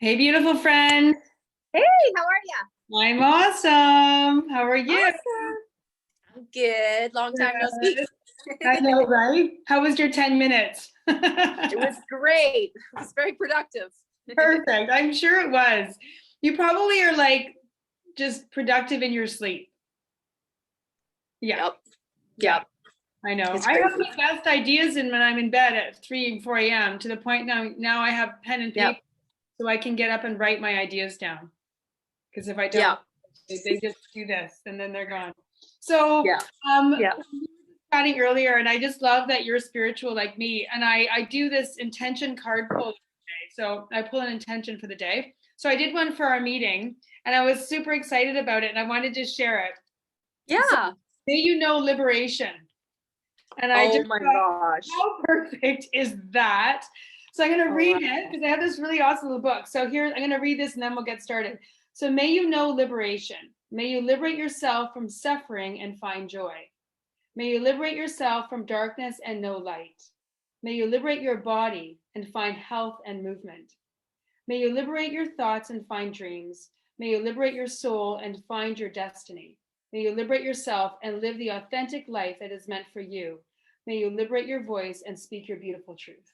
Hey, beautiful friend. Hey, how are you? I'm awesome. How are you? Awesome. I'm good. Long time no speak. Good. I know, right? How was your 10 minutes? It was great. It was very productive. Perfect. I'm sure it was. You probably are like just productive in your sleep. Yeah. Yep. Yeah. Yep. I know. It's I have crazy. my best ideas in when I'm in bed at 3 and 4 a.m. to the point now I have pen and Yep. paper so I can get up and write my ideas down. Because if I don't, Yep. they just do this and then they're gone. So Yeah. Yeah. we were chatting earlier, and I just love that you're spiritual like me. And I do this intention card pull today. So I pull an intention for the day. So I did one for our meeting, and I was super excited about it, and I wanted to share it. So Yeah. may you know liberation. And I Oh just my thought, gosh. how perfect is that? So I'm going to Oh, read wow. it because I have this really awesome little book. So here, I'm going to read this and then we'll get started. So may you know liberation. May you liberate yourself from suffering and find joy. May you liberate yourself from darkness and know light. May you liberate your body and find health and movement. May you liberate your thoughts and find dreams. May you liberate your soul and find your destiny. May you liberate yourself and live the authentic life that is meant for you. May you liberate your voice and speak your beautiful truth.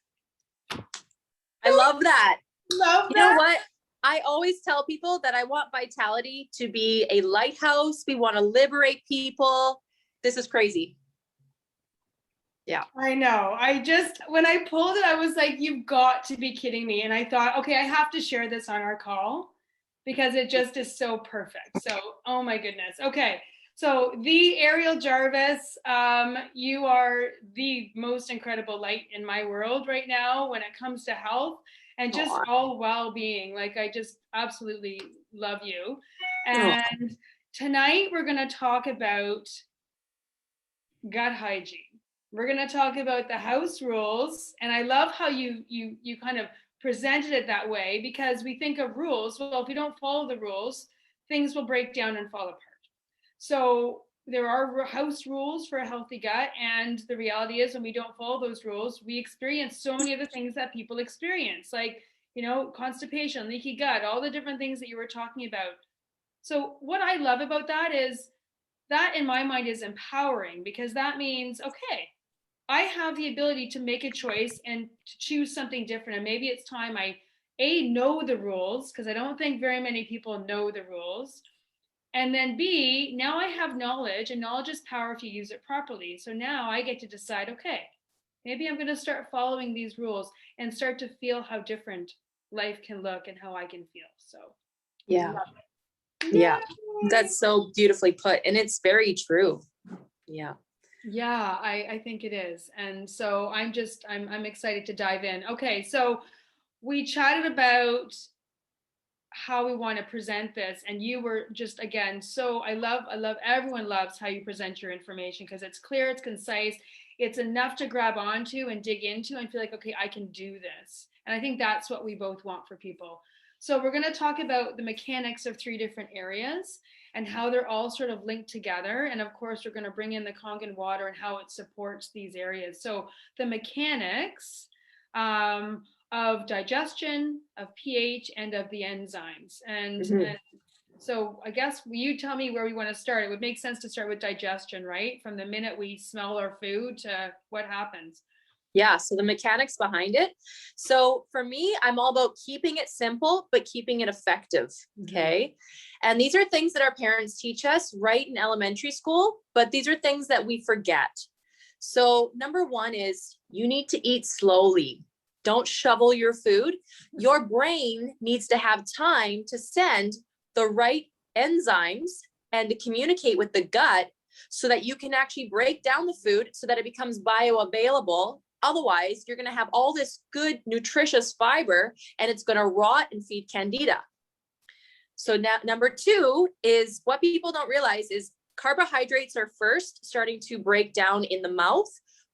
I love that. Love You know that. what? I always tell people that I want vitality to be a lighthouse. We want to liberate people. This is crazy. Yeah. I know. When I pulled it, I was like, you've got to be kidding me. And I thought, okay, I have to share this on our call because it just is so perfect. So, oh my goodness. Okay. So, the Ariel Jarvis, you are the most incredible light in my world right now when it comes to health and just Aw. all well being. Like, I just absolutely love you. Oh. And tonight we're going to talk about gut hygiene. We're going to talk about the house rules, and I love how you kind of presented it that way because we think of rules. Well, if we don't follow the rules, things will break down and fall apart. So there are house rules for a healthy gut, and the reality is when we don't follow those rules, we experience so many of the things that people experience, like constipation, leaky gut, all the different things that you were talking about. So what I love about that is that in my mind is empowering because that means okay, I have the ability to make a choice and to choose something different, and maybe it's time I know the rules because I don't think very many people know the rules, and then B, now I have knowledge, and knowledge is power if you use it properly. So now I get to decide, okay, maybe I'm going to start following these rules and start to feel how different life can look and how I can feel. So Yeah. Yeah. That's so beautifully put. And it's very true. Yeah. yeah, I think it is. And so I'm excited to dive in. Okay, so we chatted about how we want to present this, and you were just again so I love everyone loves how you present your information because it's clear, it's concise, it's enough to grab onto and dig into and feel like okay, I can do this. And I think that's what we both want for people. So we're going to talk about the mechanics of 3 different areas and how they're all sort of linked together, and of course we're going to bring in the Kangen water and how it supports these areas. So the mechanics, of digestion, of pH, and of the enzymes. And so I guess you tell me where we want to start. It would make sense to start with digestion, right? From the minute we smell our food to what happens. Yeah. So the mechanics behind it. So for me, I'm all about keeping it simple, but keeping it effective. Okay. And these are things that our parents teach us right in elementary school, but these are things that we forget. So number one is you need to eat slowly. Don't shovel your food. Your brain needs to have time to send the right enzymes and to communicate with the gut so that you can actually break down the food so that it becomes bioavailable. Otherwise, you're going to have all this good, nutritious fiber and it's going to rot and feed candida. So now number 2 is what people don't realize is carbohydrates are first starting to break down in the mouth.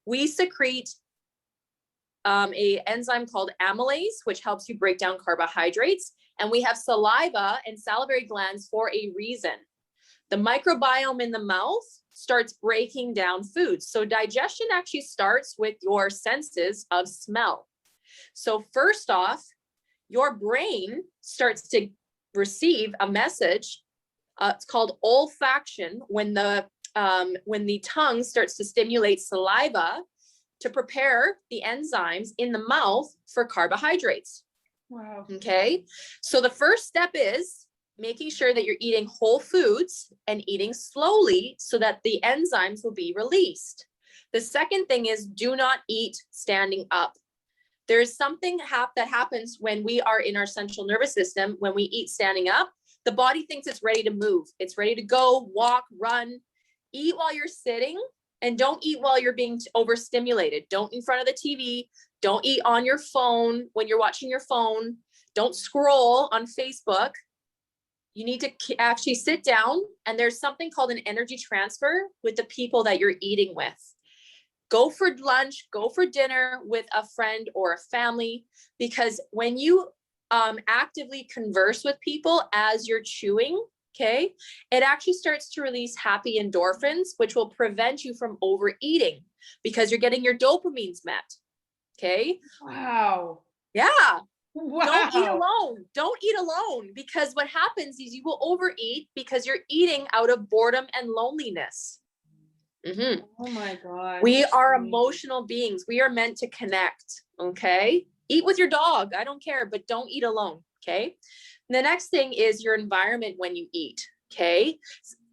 We secrete a enzyme called amylase, which helps you break down carbohydrates. And we have saliva and salivary glands for a reason. The microbiome in the mouth starts breaking down foods. So digestion actually starts with your senses of smell. So first off, your brain starts to receive a message. It's called olfaction, when the tongue starts to stimulate saliva to prepare the enzymes in the mouth for carbohydrates. Wow. Okay. So the first step is making sure that you're eating whole foods and eating slowly so that the enzymes will be released. The second thing is do not eat standing up. There's something that happens when we are in our central nervous system. When we eat standing up, the body thinks it's ready to move. It's ready to go, walk, run. Eat while you're sitting, and don't eat while you're being overstimulated. Don't in front of the TV. Don't eat on your phone when you're watching your phone. Don't scroll on Facebook. You need to actually sit down, and there's something called an energy transfer with the people that you're eating with. Go for lunch, go for dinner with a friend or a family, because when you actively converse with people as you're chewing, okay, it actually starts to release happy endorphins, which will prevent you from overeating because you're getting your dopamines met. Okay. Wow. Yeah. Wow. Don't eat alone. Don't eat alone, because what happens is you will overeat because you're eating out of boredom and loneliness. Mm-hmm. Oh my God. We are emotional beings. We are meant to connect. Okay. Eat with your dog. I don't care, but don't eat alone. Okay. The next thing is your environment when you eat. Okay.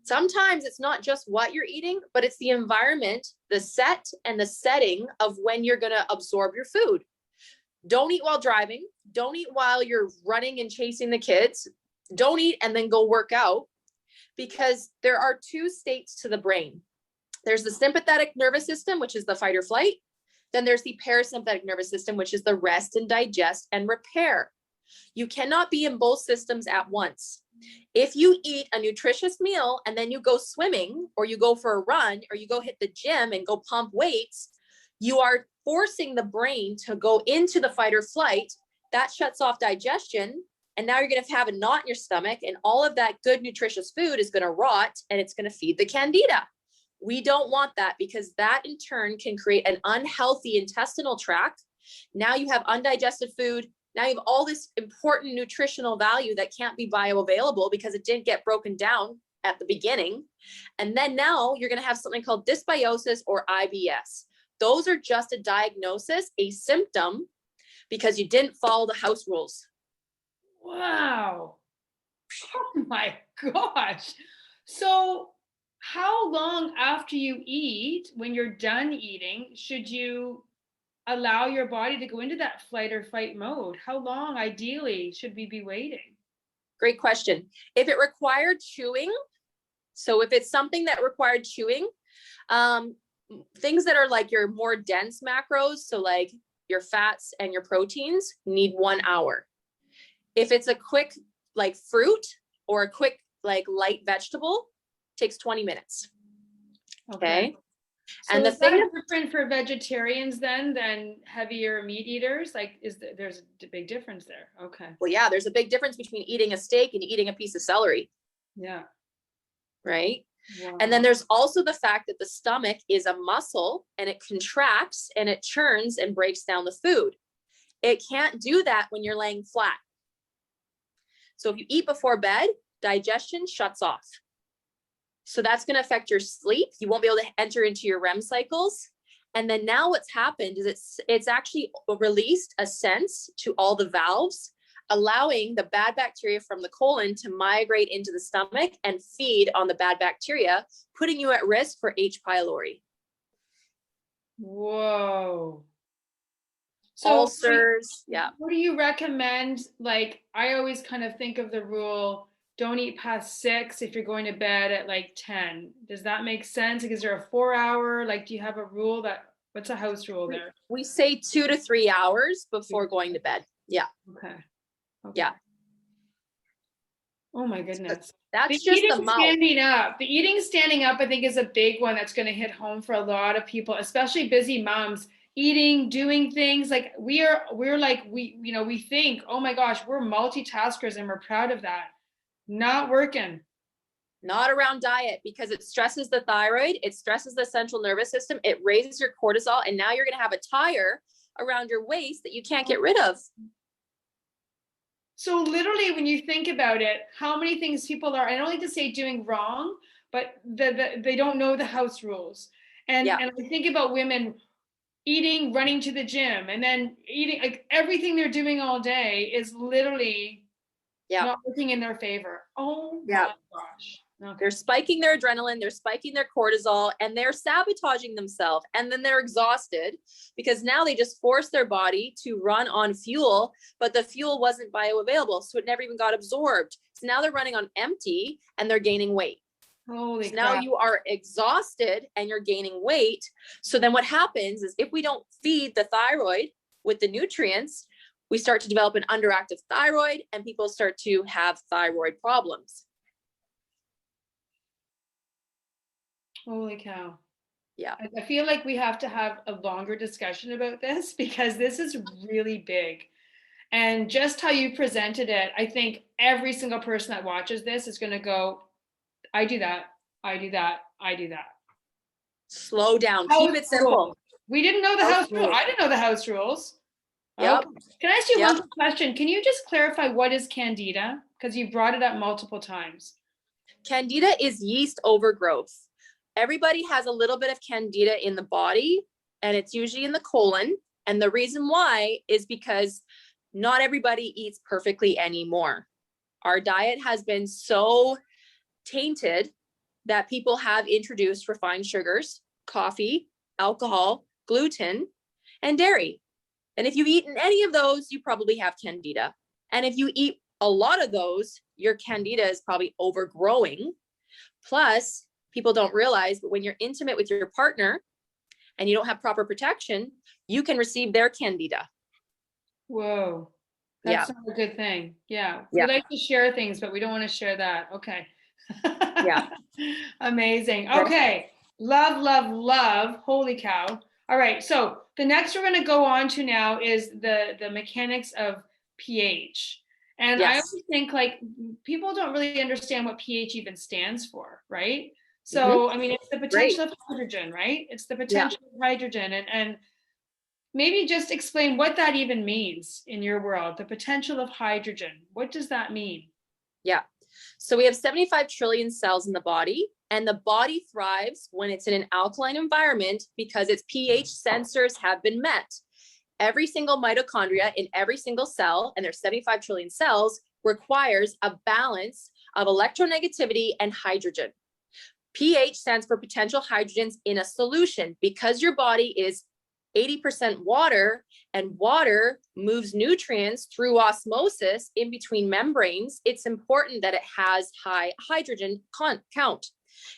Sometimes it's not just what you're eating, but it's the environment, the set and the setting of when you're going to absorb your food. Don't eat while driving. Don't eat while you're running and chasing the kids. Don't eat and then go work out, because there are 2 states to the brain. There's the sympathetic nervous system, which is the fight or flight. Then there's the parasympathetic nervous system, which is the rest and digest and repair. You cannot be in both systems at once. If you eat a nutritious meal and then you go swimming, or you go for a run, or you go hit the gym and go pump weights, you are forcing the brain to go into the fight or flight. That shuts off digestion. And now you're going to have a knot in your stomach, and all of that good nutritious food is going to rot, and it's going to feed the candida. We don't want that, because that in turn can create an unhealthy intestinal tract. Now you have undigested food. Now you have all this important nutritional value that can't be bioavailable because it didn't get broken down at the beginning. And then now you're going to have something called dysbiosis or IBS. Those are just a diagnosis, a symptom, because you didn't follow the house rules. Wow. Oh my gosh. So how long after you eat, when you're done eating, should you allow your body to go into that flight or fight mode? How long ideally should we be waiting? Great question. If it required chewing, so if it's something that required chewing, things that are like your more dense macros, so like your fats and your proteins, need 1 hour. If it's a quick like fruit or a quick like light vegetable, takes 20 minutes. Okay. So and the is that thing different for vegetarians then than heavier meat eaters? Like, there's a big difference there? Okay. Well, yeah, there's a big difference between eating a steak and eating a piece of celery. Yeah. Right. Wow. And then there's also the fact that the stomach is a muscle, and it contracts and it churns and breaks down the food. It can't do that when you're laying flat. So if you eat before bed, digestion shuts off. So that's going to affect your sleep. You won't be able to enter into your REM cycles. And then now what's happened is it's actually released a sense to all the valves, allowing the bad bacteria from the colon to migrate into the stomach and feed on the bad bacteria, putting you at risk for H. pylori. Whoa. So ulcers. Yeah. what do you recommend? Like, I always kind of think of the rule, don't eat past 6 if you're going to bed at like 10. Does that make sense? Like, is there a 4-hour? Like, do you have a rule what's a house rule there? We say 2 to 3 hours before going to bed. Yeah. Okay. Yeah. Oh my goodness. The That's just the eating mouth. standing up. The eating standing up, I think, is a big one that's going to hit home for a lot of people, especially busy moms. Eating, doing things like we're like we think, oh my gosh, we're multitaskers and we're proud of that. Not working. Not around diet, because it stresses the thyroid, it stresses the central nervous system, it raises your cortisol, and now you're going to have a tire around your waist that you can't get rid of. So literally, when you think about it, how many things people are, I don't like to say doing wrong, but they don't know the house rules. Yeah. And I think about women eating, running to the gym, and then eating, like everything they're doing all day is literally Yeah. not working in their favor. Oh Yeah. my gosh. Okay. They're spiking their adrenaline, they're spiking their cortisol, and they're sabotaging themselves. And then they're exhausted because now they just forced their body to run on fuel, but the fuel wasn't bioavailable. So it never even got absorbed. So now they're running on empty and they're gaining weight. Holy So now crap. you are exhausted and you're gaining weight. So then what happens is if we don't feed the thyroid with the nutrients, we start to develop an underactive thyroid and people start to have thyroid problems. Holy cow. Yeah. I feel like we have to have a longer discussion about this because this is really big. And just how you presented it, I think every single person that watches this is going to go, I do that, I do that, I do that. Slow down. House Keep it simple. rules. We didn't know the house rules. I didn't know the house rules. Yep. Okay. Can I ask you Yep. one quick question? Can you just clarify what is candida? Because you brought it up multiple times. Candida is yeast overgrowth. Everybody has a little bit of candida in the body, and it's usually in the colon. And the reason why is because not everybody eats perfectly anymore. Our diet has been so tainted that people have introduced refined sugars, coffee, alcohol, gluten, and dairy. And if you've eaten any of those, you probably have candida. And if you eat a lot of those, your candida is probably overgrowing. Plus, people don't realize, but when you're intimate with your partner and you don't have proper protection, you can receive their candida. Whoa. That's not a good thing. Yeah. Yeah. We like to share things, but we don't want to share that. Okay. Yeah. Amazing. Okay. Love, love, love. Holy cow. All right. So the next we're going to go on to now is the mechanics of pH. And I Yes. always think like people don't really understand what pH even stands for, right? So, I mean, it's the potential of hydrogen, right? It's the potential of hydrogen. And maybe just explain what that even means in your world, the potential of hydrogen. What does that mean? Yeah. So we have 75 trillion cells in the body, and the body thrives when it's in an alkaline environment because its pH sensors have been met. Every single mitochondria in every single cell, and there's 75 trillion cells, requires a balance of electronegativity and hydrogen. pH stands for potential hydrogens in a solution. Because your body is 80% water, and water moves nutrients through osmosis in between membranes, it's important that it has high hydrogen count.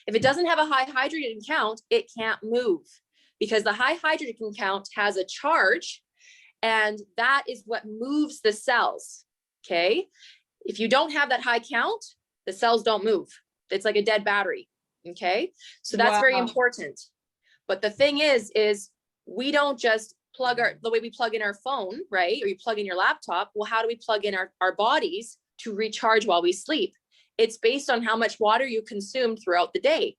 If it doesn't have a high hydrogen count, it can't move because the high hydrogen count has a charge, and that is what moves the cells. Okay. If you don't have that high count, the cells don't move. It's like a dead battery. Okay. So that's very important. But the thing is we don't just plug the way we plug in our phone, right? Or you plug in your laptop. Well, how do we plug in our bodies to recharge while we sleep? It's based on how much water you consumed throughout the day.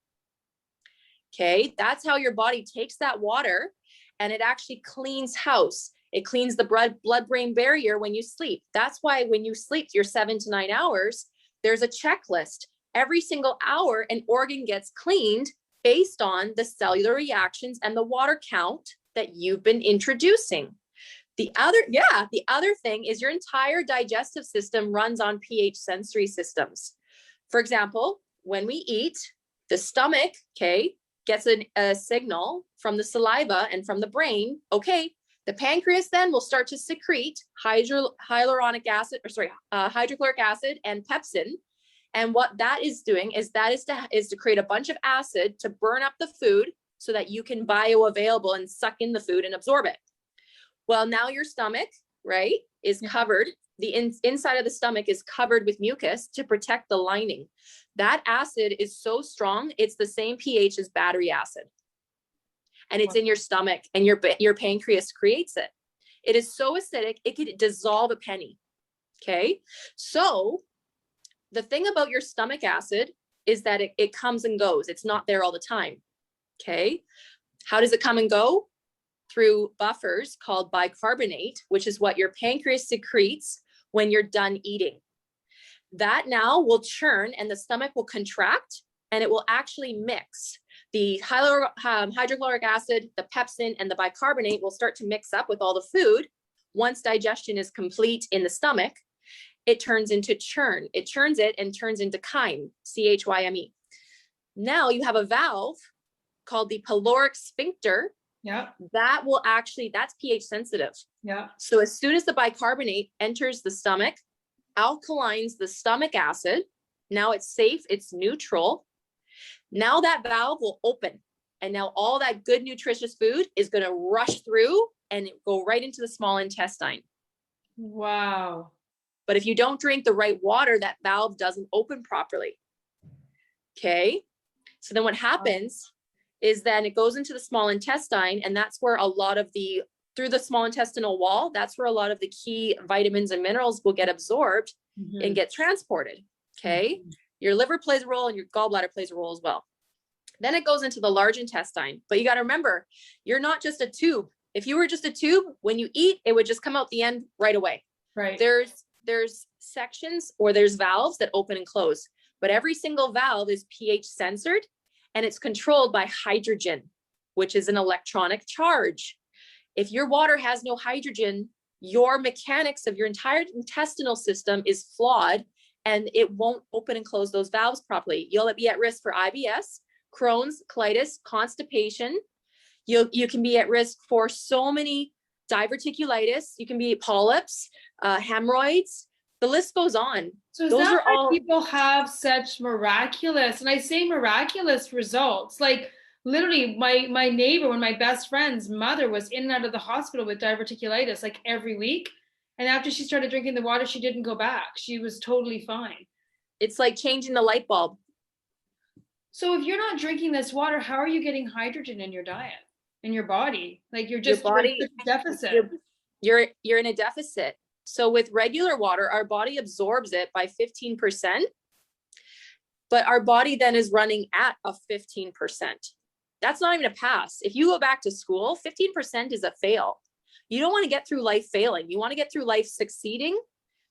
Okay. That's how your body takes that water and it actually cleans house. It cleans the blood-brain barrier when you sleep. That's why when you sleep your 7 to 9 hours, there's a checklist. Every single hour, an organ gets cleaned based on the cellular reactions and the water count that you've been introducing. The other thing is your entire digestive system runs on pH sensory systems. For example, when we eat, the stomach, okay, gets a signal from the saliva and from the brain. Okay, the pancreas then will start to secrete hydrochloric acid and pepsin. And what that is doing is to create a bunch of acid to burn up the food so that you can bioavailable and suck in the food and absorb it. Well, now your stomach, right, is covered the inside of the stomach is covered with mucus to protect the lining. That acid is so strong, it's the same pH as battery acid. And it's in your stomach, and your pancreas creates it. It is so acidic, it could dissolve a penny. Okay. So the thing about your stomach acid is that it comes and goes. It's not there all the time. Okay. How does it come and go? Through buffers called bicarbonate, which is what your pancreas secretes when you're done eating. That now will churn, and the stomach will contract, and it will actually mix. The hydrochloric acid, the pepsin, and the bicarbonate will start to mix up with all the food. Once digestion is complete in the stomach, it turns into churn. It churns it and turns into chyme, C-H-Y-M-E. Now you have a valve called the pyloric sphincter. Yeah. That will actually, that's pH sensitive. Yeah. So as soon as the bicarbonate enters the stomach, alkalines the stomach acid. Now it's safe, it's neutral. Now that valve will open, and now all that good nutritious food is going to rush through and go right into the small intestine. Wow. But if you don't drink the right water, that valve doesn't open properly. Okay. So then what happens is then it goes into the small intestine, and that's where a lot of through the small intestinal wall, that's where a lot of the key vitamins and minerals will get absorbed and get transported. Okay. Your liver plays a role, and your gallbladder plays a role as well. Then it goes into the large intestine. But you got to remember, you're not just a tube. If you were just a tube, when you eat, it would just come out the end right away. Right. There's sections, or there's valves that open and close, but every single valve is pH censored, and it's controlled by hydrogen, which is an electronic charge. If your water has no hydrogen, your mechanics of your entire intestinal system is flawed, and it won't open and close those valves properly. You'll be at risk for IBS, Crohn's, colitis, constipation. You can be at risk for so many diverticulitis. You can be polyps, hemorrhoids. The list goes on. So is that why people have such miraculous, and I say miraculous results? Like literally my neighbor, one of my best friend's mother, was in and out of the hospital with diverticulitis like every week. And after she started drinking the water, she didn't go back. She was totally fine. It's like changing the light bulb. So if you're not drinking this water, how are you getting hydrogen in your diet, in your body? Like you're just you're in a deficit. You're in a deficit. So with regular water, our body absorbs it by 15%, but our body then is running at a 15%. That's not even a pass. If you go back to school, 15% is a fail. You don't want to get through life failing. You want to get through life succeeding.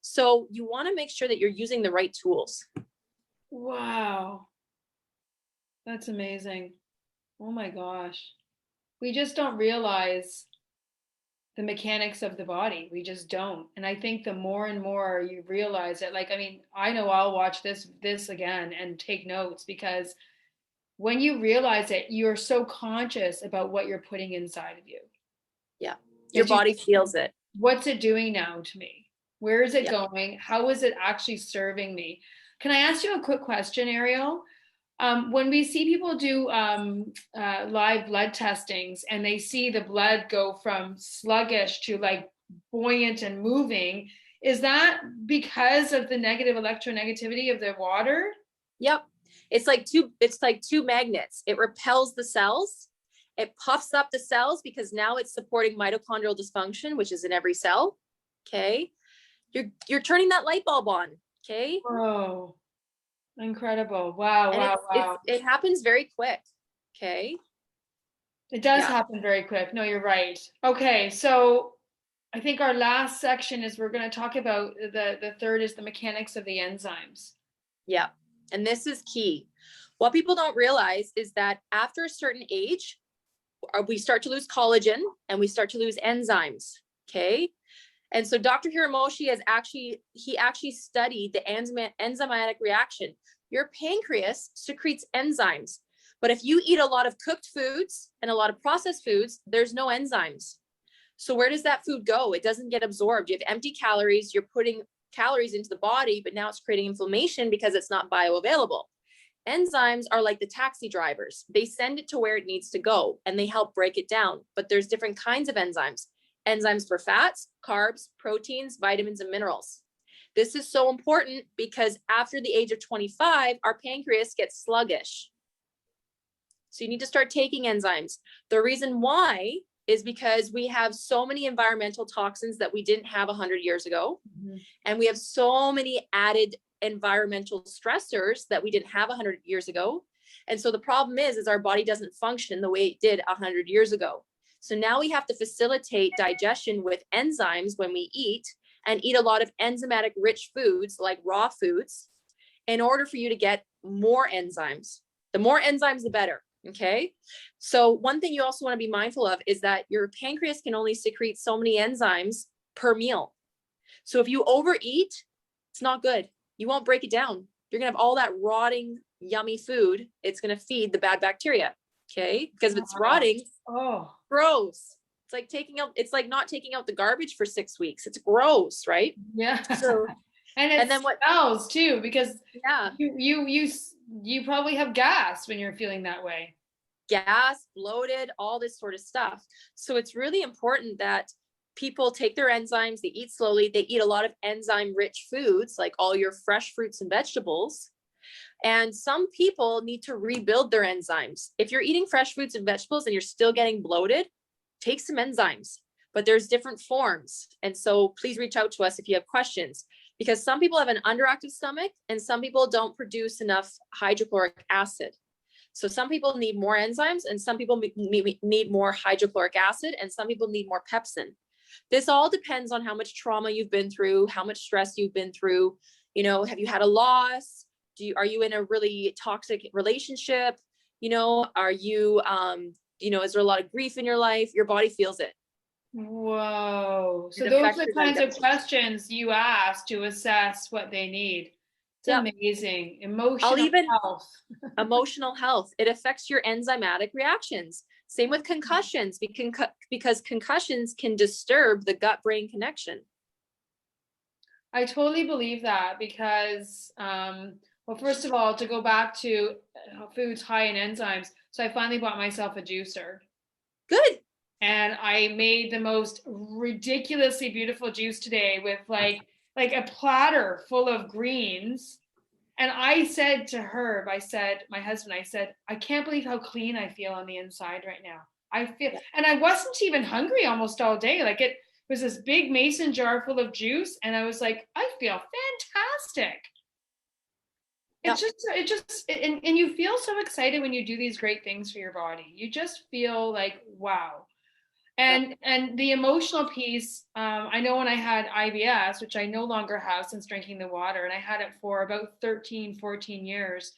So you want to make sure that you're using the right tools. Wow. That's amazing. Oh my gosh. We just don't realize the mechanics of the body. We just don't. And I think the more and more you realize it, like, I mean, I know I'll watch this again and take notes, because when you realize it, you're so conscious about what you're putting inside of you. Yeah. Your body feels it. What's it doing now to me? Where is it going? How is it actually serving me? Can I ask you a quick question, Ariel? When we see people do live blood testings, and they see the blood go from sluggish to like buoyant and moving, is that because of the negative electronegativity of the water? Yep. It's like two magnets. It repels the cells. It puffs up the cells because now it's supporting mitochondrial dysfunction, which is in every cell. Okay. You're turning that light bulb on. Okay. Oh, incredible. Wow. And Wow. It happens very quick. Okay. It does happen very quick. No, you're right. Okay. So I think our last section is we're going to talk about the third is the mechanics of the enzymes. Yeah. And this is key. What people don't realize is that after a certain age, we start to lose collagen and we start to lose enzymes. Okay. And so Dr. Hiramoshi he actually studied the enzymatic reaction. Your pancreas secretes enzymes, but if you eat a lot of cooked foods and a lot of processed foods, there's no enzymes. So where does that food go? It doesn't get absorbed. You have empty calories. You're putting calories into the body, but now it's creating inflammation because it's not bioavailable. Enzymes are like the taxi drivers. They send it to where it needs to go and they help break it down. But there's different kinds of enzymes. enzymes for fats, carbs, proteins, vitamins, and minerals. This is so important because after the age of 25, our pancreas gets sluggish. So you need to start taking enzymes. The reason why is because we have so many environmental toxins that we didn't have 100 years ago. Mm-hmm. And we have so many added environmental stressors that we didn't have 100 years ago. And so the problem is our body doesn't function the way it did 100 years ago. So now we have to facilitate digestion with enzymes when we eat, and eat a lot of enzymatic rich foods like raw foods in order for you to get more enzymes. The more enzymes, the better. Okay. So one thing you also want to be mindful of is that your pancreas can only secrete so many enzymes per meal. So if you overeat, it's not good. You won't break it down. You're going to have all that rotting, yummy food. It's going to feed the bad bacteria. Okay. Because if it's rotting, gross. It's like not taking out the garbage for 6 weeks. It's gross, right? Yeah. So, and then what smells too, because you probably have gas when you're feeling that way. Gas, bloated, all this sort of stuff. So it's really important that people take their enzymes, they eat slowly, they eat a lot of enzyme rich foods, like all your fresh fruits and vegetables. And some people need to rebuild their enzymes. If you're eating fresh fruits and vegetables and you're still getting bloated, take some enzymes, but there's different forms. And so please reach out to us if you have questions, because some people have an underactive stomach and some people don't produce enough hydrochloric acid. So some people need more enzymes and some people need more hydrochloric acid and some people need more pepsin. This all depends on how much trauma you've been through, how much stress you've been through. You know, have you had a loss? Are you in a really toxic relationship? You know, are you, is there a lot of grief in your life? Your body feels it. Whoa. So those are the kinds of questions you ask to assess what they need. It's amazing. Emotional health. Emotional health. It affects your enzymatic reactions. Same with concussions, because concussions can disturb the gut-brain connection. I totally believe that because, well, first of all, to go back to foods high in enzymes, so I finally bought myself a juicer. Good. And I made the most ridiculously beautiful juice today with like a platter full of greens. And I said to Herb, my husband, I can't believe how clean I feel on the inside right now. And I wasn't even hungry almost all day. Like it was this big mason jar full of juice. And I was like, I feel fantastic. And you feel so excited when you do these great things for your body. You just feel like, wow. And the emotional piece, I know when I had IBS, which I no longer have since drinking the water, and I had it for about 13, 14 years,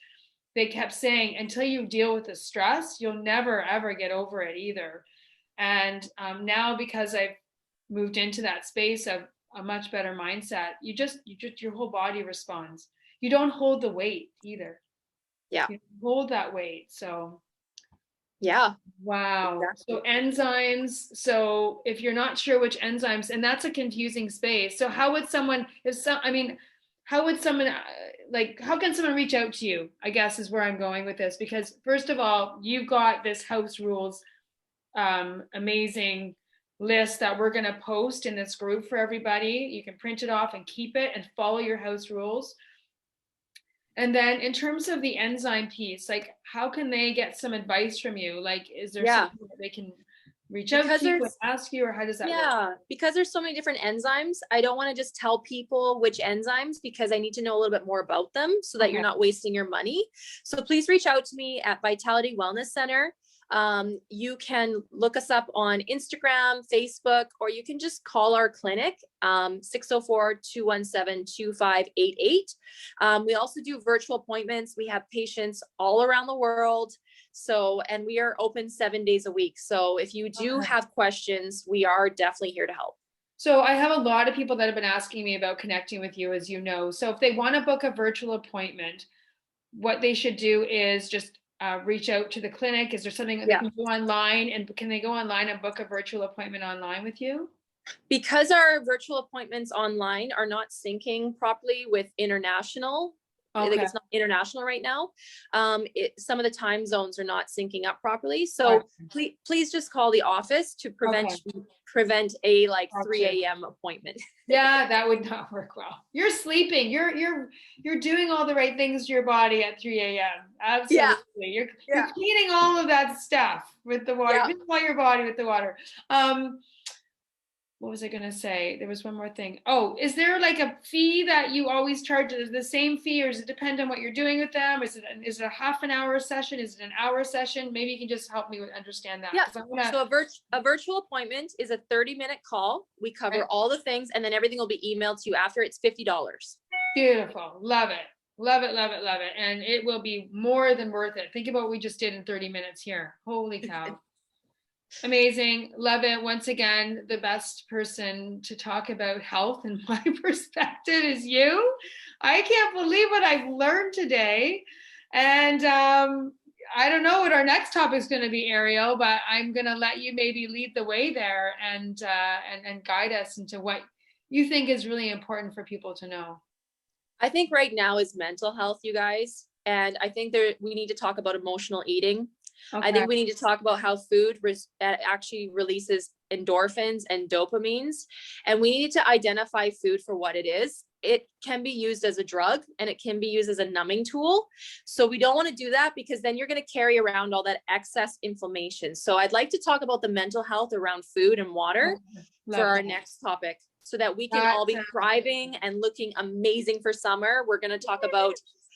they kept saying, until you deal with the stress, you'll never, ever get over it either. And now, because I've moved into that space of a much better mindset, your whole body responds. You don't hold the weight either. Yeah. You hold that weight. So yeah. Wow. Exactly. So enzymes. So if you're not sure which enzymes, and that's a confusing space. So how would someone, how can someone reach out to you, I guess is where I'm going with this. Because first of all, you've got this house rules, amazing list that we're going to post in this group for everybody. You can print it off and keep it and follow your house rules. And then in terms of the enzyme piece, like how can they get some advice from you? Like, is there something that they can reach out to you and ask you, or how does that work? Yeah, because there's so many different enzymes. I don't want to just tell people which enzymes because I need to know a little bit more about them so that you're not wasting your money. So please reach out to me at Vitality Wellness Center. You can look us up on Instagram, Facebook, or you can just call our clinic, 604-217-2588. We also do virtual appointments. We have patients all around the world. So, and we are open 7 days a week. So if you do have questions, we are definitely here to help. So I have a lot of people that have been asking me about connecting with you, as you know. So if they want to book a virtual appointment, what they should do is just reach out to the clinic. Is there something that they can go online, and can they go online and book a virtual appointment online with you? Because our virtual appointments online are not syncing properly with international Like Okay. it's not international right now. Some of the time zones are not syncing up properly. Gotcha. So please just call the office to Okay. prevent a like Gotcha. 3 a.m. appointment. Yeah, that would not work well. You're sleeping. You're doing all the right things to your body at 3 a.m. Yeah. Absolutely. You're Yeah. cleaning all of that stuff with the water. Yeah. Clean all your body with the water. What was I gonna say? There was one more thing. Oh, is there like a fee that you always charge? Is it the same fee, or does it depend on what you're doing with them? Is it a half an hour session? Is it an hour session? Maybe you can just help me with understand that. Yeah. Because I wanna. So a virtual appointment is a 30-minute call. We cover all the things and then everything will be emailed to you after. It's $50. Beautiful. Love it. Love it, love it, love it. And it will be more than worth it. Think about what we just did in 30 minutes here. Holy cow. Amazing. Love it. Once again, the best person to talk about health in my perspective is you. I can't believe what I've learned today. And I don't know what our next topic is going to be, Ariel, but I'm going to let you maybe lead the way there and guide us into what you think is really important for people to know. I think right now is mental health, you guys. And I think we need to talk about emotional eating. Okay. I think we need to talk about how food actually releases endorphins and dopamines. And we need to identify food for what it is. It can be used as a drug and it can be used as a numbing tool. So we don't want to do that because then you're going to carry around all that excess inflammation. So I'd like to talk about the mental health around food and water for our next topic so that we can all be thriving and looking amazing for summer. We're going to talk about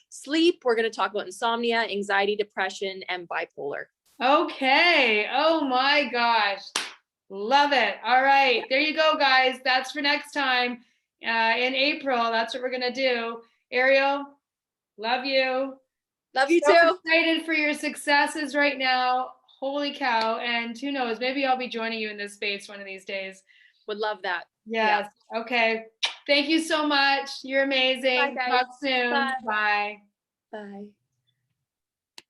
sleep. We're going to talk about insomnia, anxiety, depression, and bipolar. Okay. Oh my gosh. Love it. All right. There you go, guys. That's for next time. In April, that's what we're going to do. Ariel, love you. Love you so too. Excited for your successes right now. Holy cow. And who knows, maybe I'll be joining you in this space one of these days. Would love that. Yes. Yeah. Okay. Thank you so much. You're amazing. Bye, guys. Talk soon. Bye. Bye. Bye.